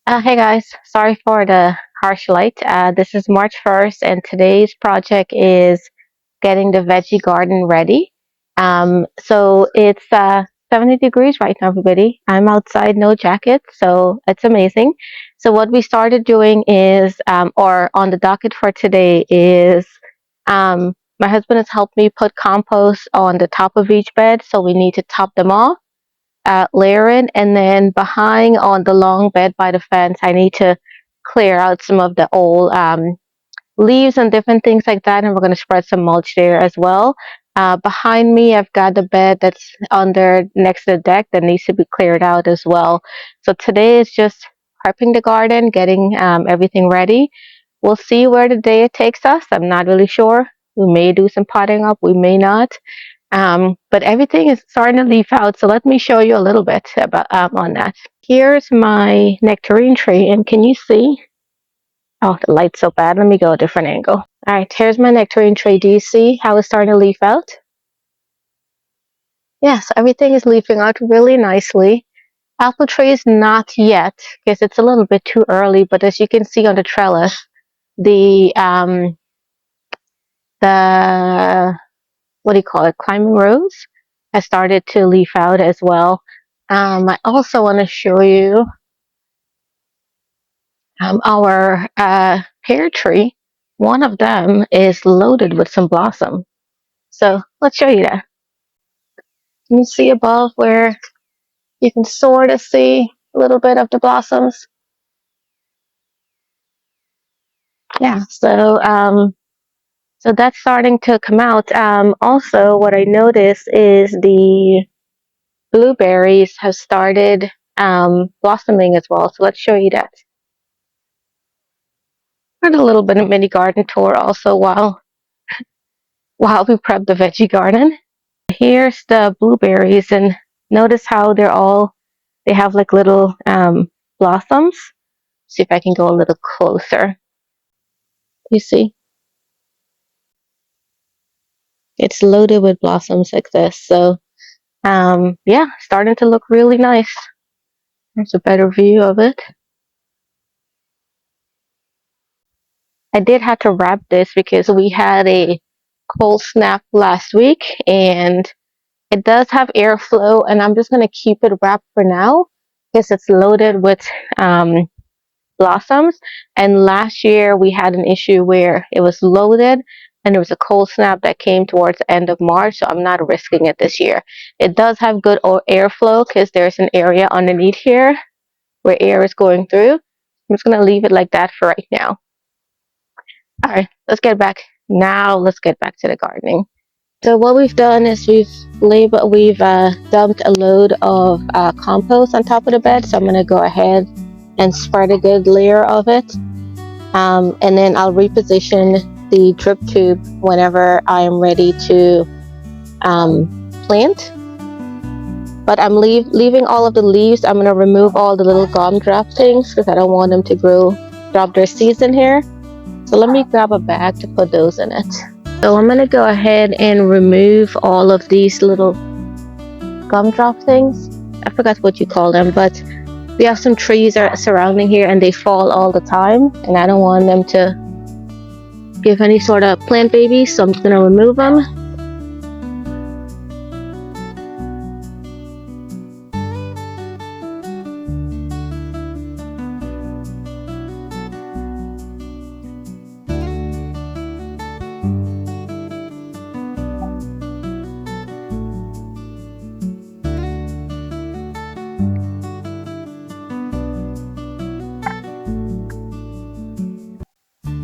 Hey guys, sorry for the harsh light. This is March 1st, and today's project is getting the veggie garden ready. So it's 70 degrees right now, everybody. I'm outside, no jacket, so it's amazing. So what we started doing is, or on the docket for today is, my husband has helped me put compost on the top of each bed, so we need to top them off, layer it, and then behind on the long bed by the fence, I need to clear out some of the old leaves and different things like that, and we're going to spread some mulch there as well. Behind me, I've got the bed that's under next to the deck that needs to be cleared out as well. So today is just prepping the garden, getting everything ready. We'll see where the day takes us. I'm not really sure. We may do some potting up, we may not. But everything is starting to leaf out, so let me show you a little bit about on that. Here's my nectarine tree, and can you see? Oh, the light's so bad. Let me go a different angle. All right, here's my nectarine tree. Do you see how it's starting to leaf out? Yes, everything is leafing out really nicely. Apple trees not yet, because it's a little bit too early. But as you can see on the trellis, the what do you call it? Climbing rose has started to leaf out as well. I also want to show you our pear tree. One of them is loaded with some blossom. So let's show you that. Can you see above where you can sort of see a little bit of the blossoms? Yeah, so that's starting to come out. Also, what I noticed is the blueberries have started blossoming as well. So let's show you that. Did a little bit of mini garden tour also while we prep the veggie garden. Here's the blueberries, and notice how they have like little blossoms. See if I can go a little closer. You see, it's loaded with blossoms like this. So yeah, starting to look really nice. There's a better view of it. I did have to wrap this because we had a cold snap last week, and it does have airflow, and I'm just going to keep it wrapped for now because it's loaded with um, blossoms. And last year we had an issue where it was loaded and there was a cold snap that came towards the end of March, so I'm not risking it this year. It does have good airflow because there's an area underneath here where air is going through. I'm just going to leave it like that for right now. All right, let's get back to the gardening. So what we've done is we've dumped a load of compost on top of the bed. So I'm going to go ahead and spread a good layer of it, and then I'll reposition the drip tube whenever I am ready to plant. But I'm leaving all of the leaves. I'm going to remove all the little gumdrop things because I don't want them to drop their seeds in here. So let me grab a bag to put those in it. So I'm going to go ahead and remove all of these little gumdrop things. I forgot what you call them, but we have some trees surrounding here and they fall all the time, and I don't want them to give any sort of plant babies, so I'm just going to remove them.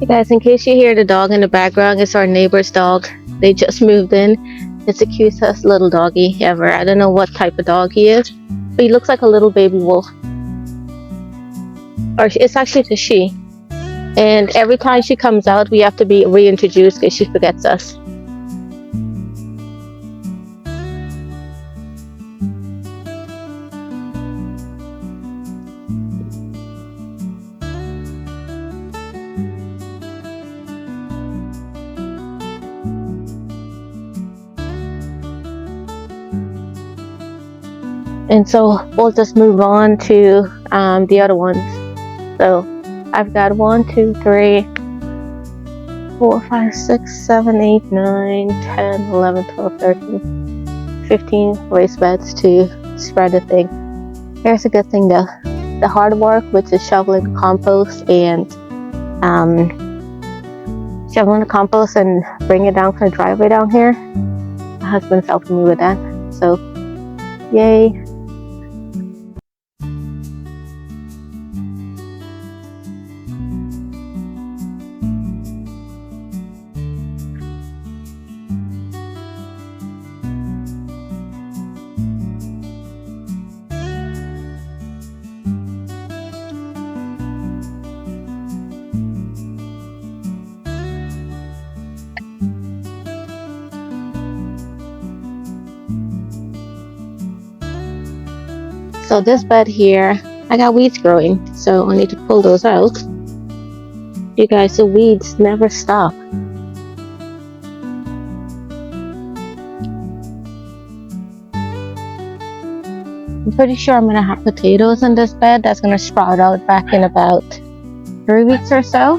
Hey guys, in case you hear the dog in the background, it's our neighbor's dog. They just moved in. It's the cutest little doggy ever. I don't know what type of dog he is, but he looks like a little baby wolf. Or it's actually a she. And every time she comes out, we have to be reintroduced because she forgets us. And so we'll just move on to the other ones. So I've got 1, 2, 3, 4, 5, 6, 7, 8, 9, 10, 11, 12, 13, 15 raised beds to spread the thing. Here's a good thing though. The hard work, which is shoveling the compost and shoveling the compost and bring it down from the driveway down here. My husband's helping me with that. So, yay. So this bed here, I got weeds growing, so I need to pull those out. You guys, the weeds never stop. I'm pretty sure I'm gonna have potatoes in this bed that's gonna sprout out back in about 3 weeks or so.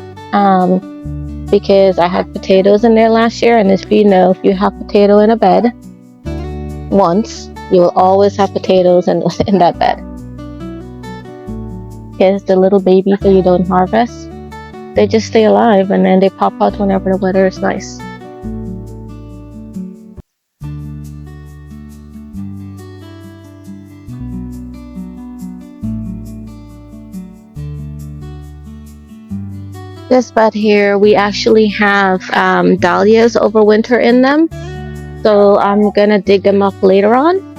Because I had potatoes in there last year, and if you know, if you have potato in a bed once, you will always have potatoes in that bed. Because the little babies that you don't harvest, they just stay alive and then they pop out whenever the weather is nice. This bed here, we actually have dahlias over winter in them. So I'm gonna dig them up later on.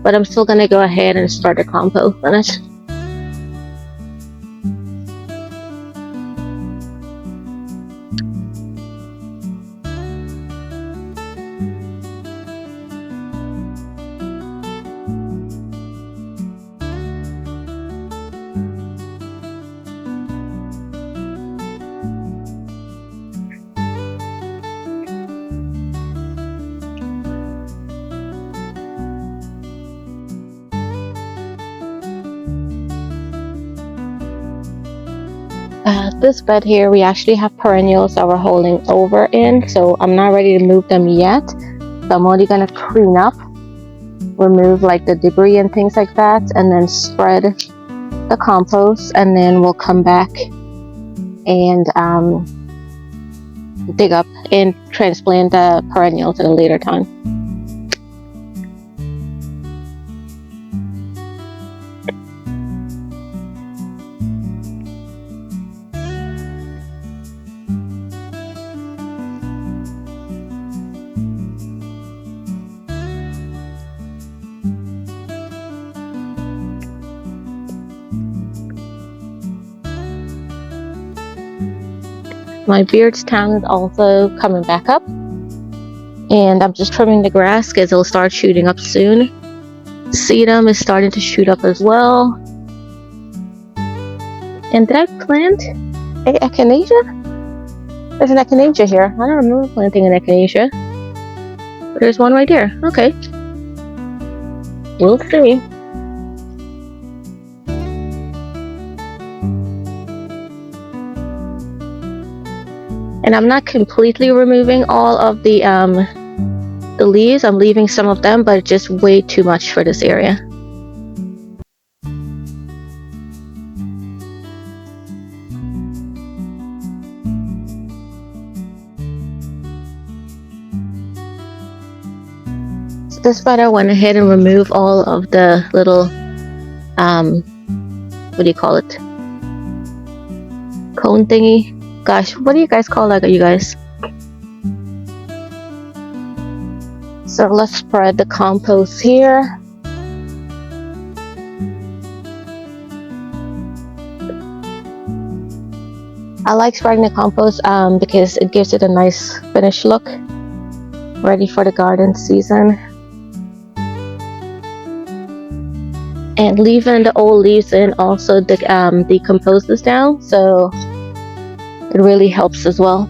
But I'm still gonna go ahead and start the compost on it. This bed here, we actually have perennials that we're holding over in, so I'm not ready to move them yet. So I'm only gonna clean up, remove like the debris and things like that, and then spread the compost, and then we'll come back and dig up and transplant the perennials at a later time. My beard's tongue is also coming back up, and I'm just trimming the grass because it'll start shooting up soon. Sedum is starting to shoot up as well. And did I plant a echinacea? There's an echinacea here. I don't remember planting an echinacea. But there's one right here. Okay. We'll see. And I'm not completely removing all of the leaves. I'm leaving some of them, but just way too much for this area. So this bed, I went ahead and removed all of the little, what do you call it? Cone thingy. Gosh, what do you guys call that, you guys? So let's spread the compost here. I like spreading the compost because it gives it a nice finished look, ready for the garden season. And leaving the old leaves in also decomposes down, so it really helps as well.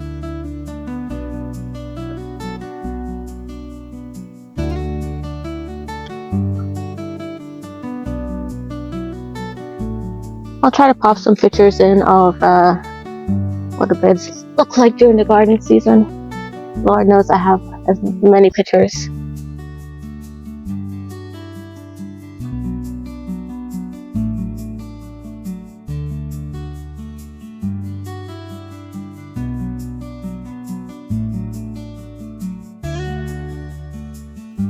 I'll try to pop some pictures in of what the beds look like during the garden season. Lord knows I have as many pictures.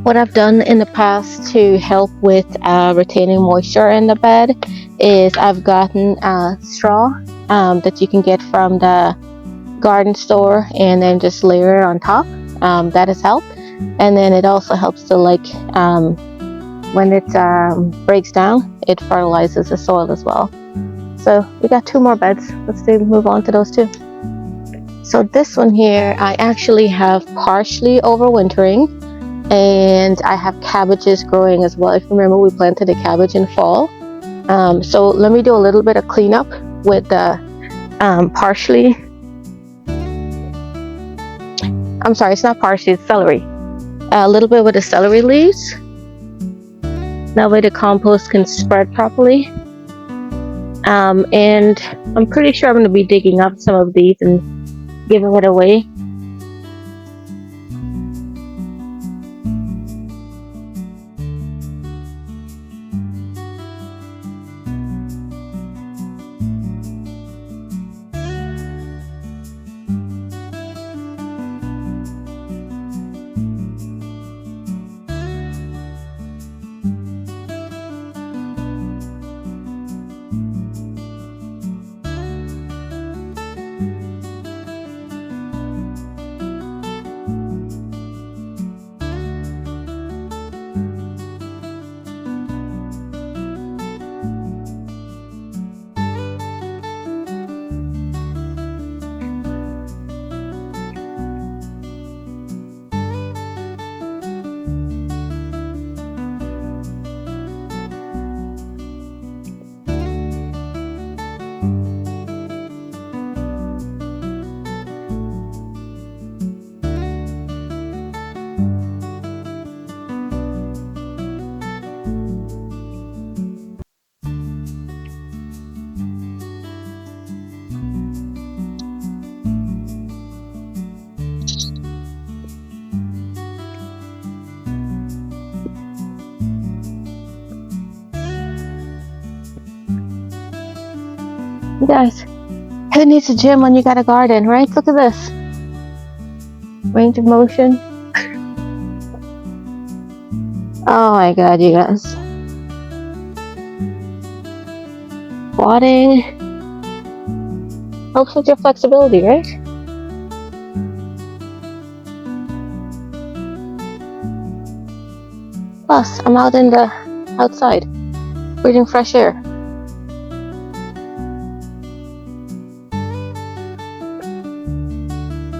What I've done in the past to help with retaining moisture in the bed is I've gotten straw that you can get from the garden store and then just layer it on top. That has helped. And then it also helps to when it breaks down, it fertilizes the soil as well. So we got 2 more beds. Let's move on to those 2. So this one here, I actually have partially overwintering. And I have cabbages growing as well. If you remember, we planted a cabbage in fall. So let me do a little bit of cleanup with the partially. I'm sorry, it's not partially, it's celery. A little bit with the celery leaves. That way the compost can spread properly. And I'm pretty sure I'm going to be digging up some of these and giving it away. You guys, who needs a gym when you got a garden, right? Look at this. Range of motion. Oh my god, you guys. Squatting. Helps with your flexibility, right? Plus, I'm out in the outside, breathing fresh air.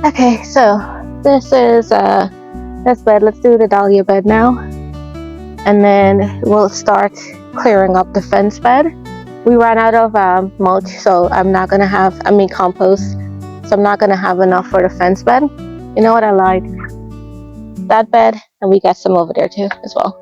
Okay, so this is this bed. Let's do the dahlia bed now, and then we'll start clearing up the fence bed. We ran out of mulch, so I'm not gonna have, compost, so I'm not gonna have enough for the fence bed. You know what, I lied. That bed, and we got some over there too as well.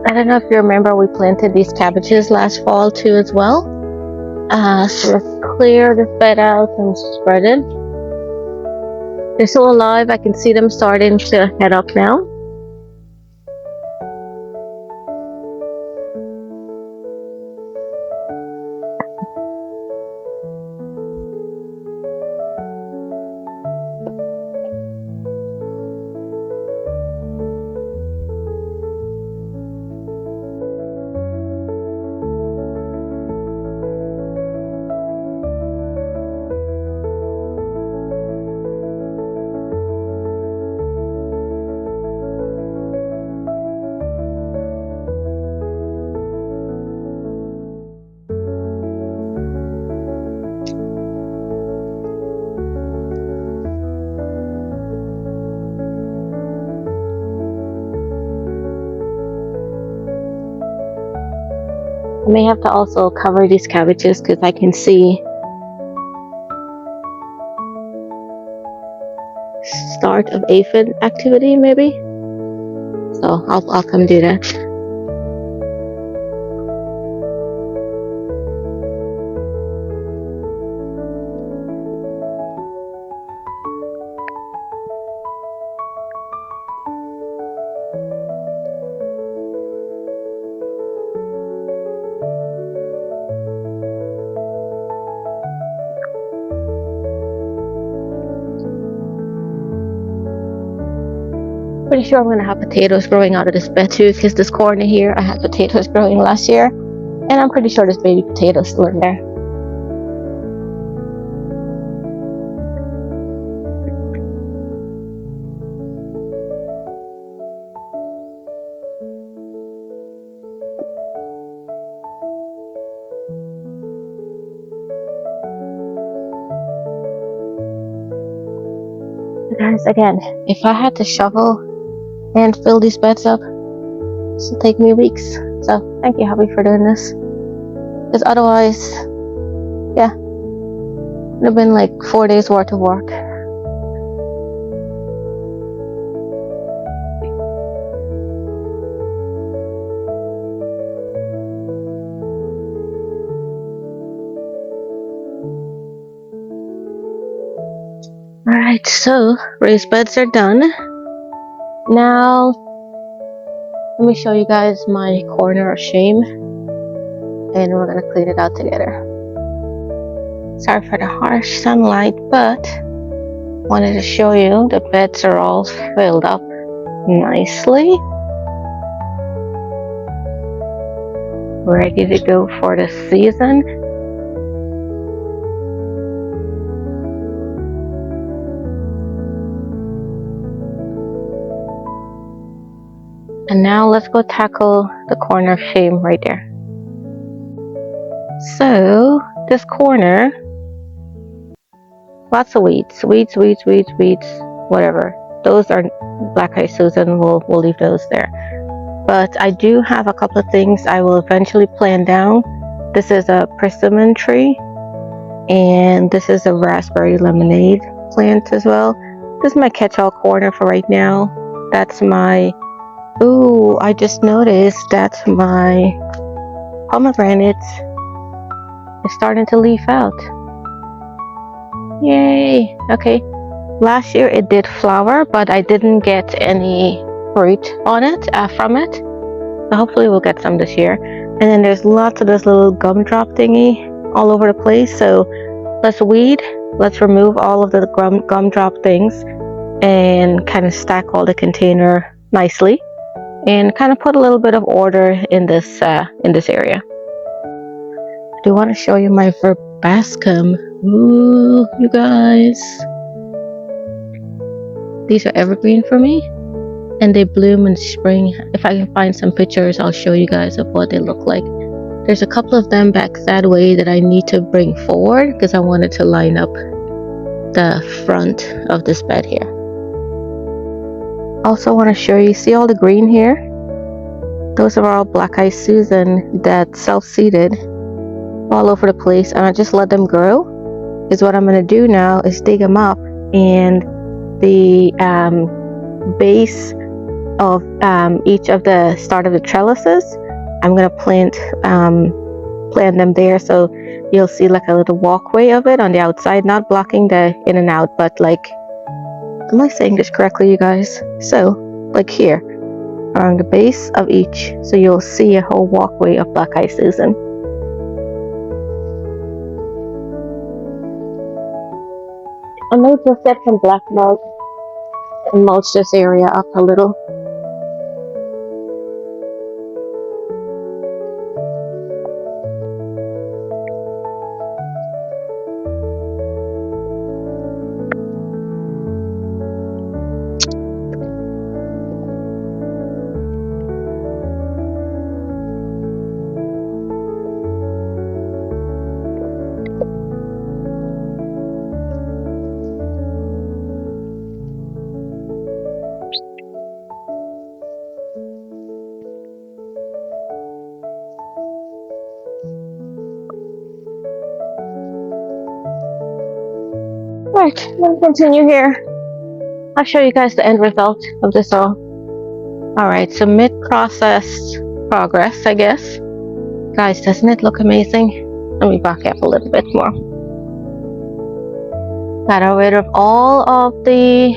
I don't know if you remember, we planted these cabbages last fall too as well. So let's clear this bed out and spread it. They're still alive. I can see them starting to head up now. I may have to also cover these cabbages because I can see start of aphid activity maybe. So I'll come do that. Pretty sure I'm gonna have potatoes growing out of this bed too, because this corner here I had potatoes growing last year, and I'm pretty sure there's baby potatoes still in there. Guys, again, if I had to shovel and fill these beds up, this will take me weeks. So thank you, hubby, for doing this. Because otherwise, yeah, it would have been like 4 days worth of work. Alright, so raised beds are done. Now, let me show you guys my corner of shame, and we're gonna clean it out together. Sorry for the harsh sunlight, but wanted to show you the beds are all filled up nicely. Ready to go for the season. And now let's go tackle the corner of shame right there. So this corner, lots of weeds, whatever. Those are black-eyed Susan. We'll leave those there. But I do have a couple of things I will eventually plant down. This is a persimmon tree, and this is a raspberry lemonade plant as well. This is my catch-all corner for right now. That's my, ooh, I just noticed that my pomegranate is starting to leaf out. Yay! Okay, last year it did flower, but I didn't get any fruit on it from it. So hopefully we'll get some this year. And then there's lots of this little gumdrop thingy all over the place. So let's weed. Let's remove all of the gumdrop things and kind of stack all the container nicely, and kind of put a little bit of order in this area. I do want to show you my verbascum. Ooh, you guys. These are evergreen for me, and they bloom in spring. If I can find some pictures, I'll show you guys of what they look like. There's a couple of them back that way that I need to bring forward because I wanted to line up the front of this bed here. Also want to show you, see all the green here? Those are all black-eyed Susan that self-seeded all over the place, and I just let them grow. Is what I'm going to do now is dig them up, and the base of each of the start of the trellises, I'm going to plant them there, so you'll see like a little walkway of it on the outside, not blocking the in and out, but like, am I saying this correctly, you guys? So like here around the base of each, so you'll see a whole walkway of black-eyed Susan. I may just get some black mulch and mulch this area up a little. Alright, we'll continue here. I'll show you guys the end result of this all. Alright, so mid-process progress, I guess. Guys, doesn't it look amazing? Let me back up a little bit more. Got rid of all of the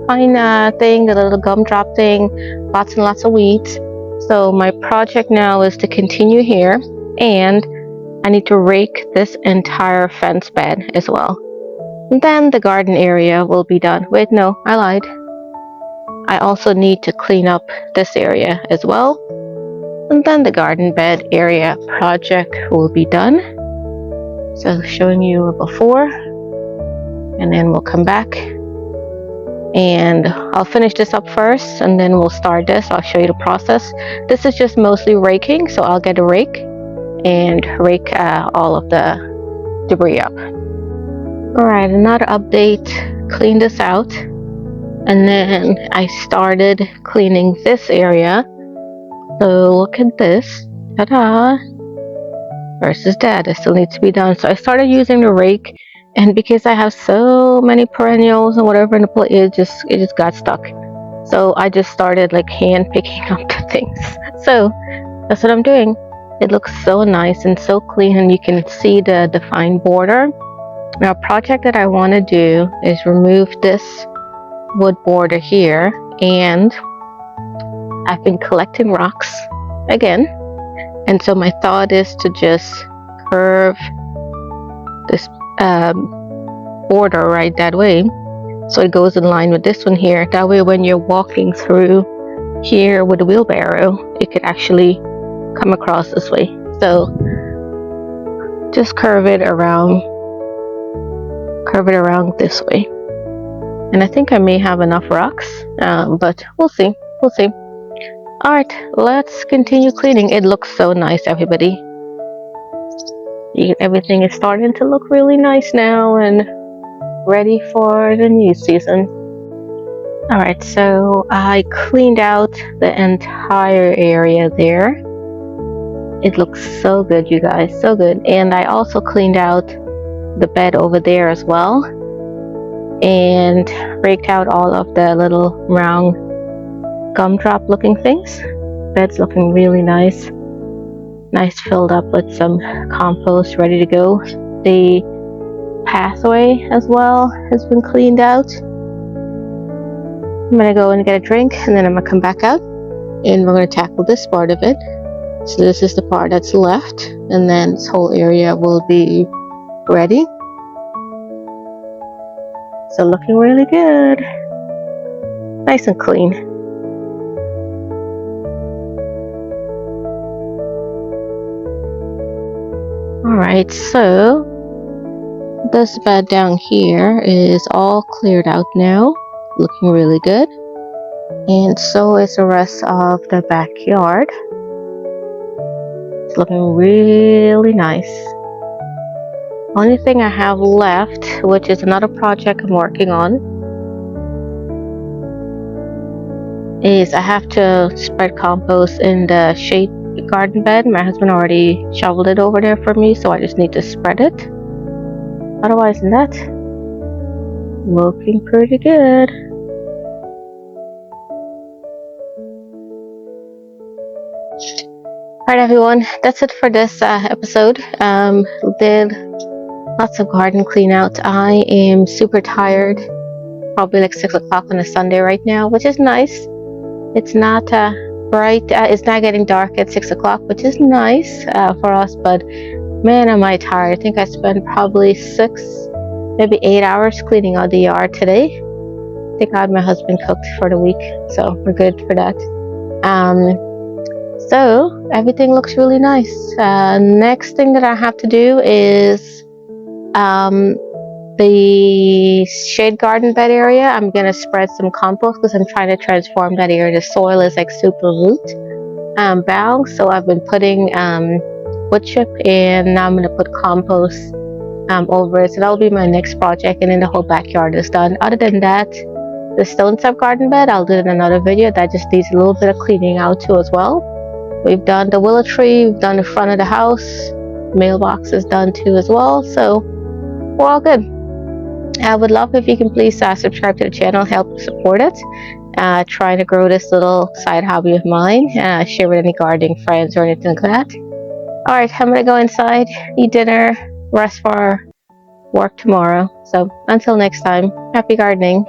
fine thing, the little gumdrop thing, lots and lots of weeds. So my project now is to continue here, and I need to rake this entire fence bed as well. And then the garden area will be done. Wait, no, I lied. I also need to clean up this area as well. And then the garden bed area project will be done. So showing you before, and then we'll come back and I'll finish this up first, and then we'll start this. I'll show you the process. This is just mostly raking, so I'll get a rake and rake all of the debris up. Alright, another update. Clean this out, and then I started cleaning this area. So look at this. Ta-da! Versus that, it still needs to be done. So I started using the rake, and because I have so many perennials and whatever in the plate, it just got stuck. So I just started like hand picking up the things. So that's what I'm doing. It looks so nice and so clean, and you can see the defined border. Now, a project that I want to do is remove this wood border here, and I've been collecting rocks again, and so my thought is to just curve this border right that way, so it goes in line with this one here. That way when you're walking through here with a wheelbarrow, it could actually come across this way. So just curve it around this way, and I think I may have enough rocks, but we'll see. Alright, let's continue cleaning. It looks so nice, everybody. Everything is starting to look really nice now and ready for the new season. Alright, so I cleaned out the entire area there. It looks so good, you guys, so good. And I also cleaned out the bed over there as well, and raked out all of the little round gumdrop looking things. Bed's looking really nice filled up with some compost ready to go. The pathway as well has been cleaned out. I'm gonna go and get a drink, and then I'm gonna come back out and we're gonna tackle this part of it. So this is the part that's left, and then this whole area will be ready. So looking really good, nice and clean. Alright, so this bed down here is all cleared out now, looking really good, and so is the rest of the backyard. It's looking really nice. Only thing I have left, which is another project I'm working on, is I have to spread compost in the shade garden bed. My husband already shoveled it over there for me, so I just need to spread it. Otherwise than that, looking pretty good. Alright everyone, that's it for this episode. Did lots of garden clean out. I am super tired, probably like 6 o'clock on a Sunday right now, which is nice. It's not bright, it's not getting dark at 6 o'clock, which is nice for us, but man, am I tired. I think I spent probably 6, maybe 8 hours cleaning out the yard today. Thank God my husband cooked for the week, so we're good for that. So everything looks really nice. Next thing that I have to do is the shade garden bed area. I'm gonna spread some compost because I'm trying to transform that area. The soil is like super root bound, so I've been putting wood chip, and now I'm gonna put compost over it. So that'll be my next project, and then the whole backyard is done. Other than that, the stone step garden bed, I'll do it in another video. That just needs a little bit of cleaning out too as well. We've done the willow tree, we've done the front of the house, mailbox is done too as well, so we're all good. I would love if you can please subscribe to the channel, help support it. Trying to grow this little side hobby of mine, share with any gardening friends or anything like that. Alright, I'm gonna go inside, eat dinner, rest for work tomorrow. So until next time, happy gardening.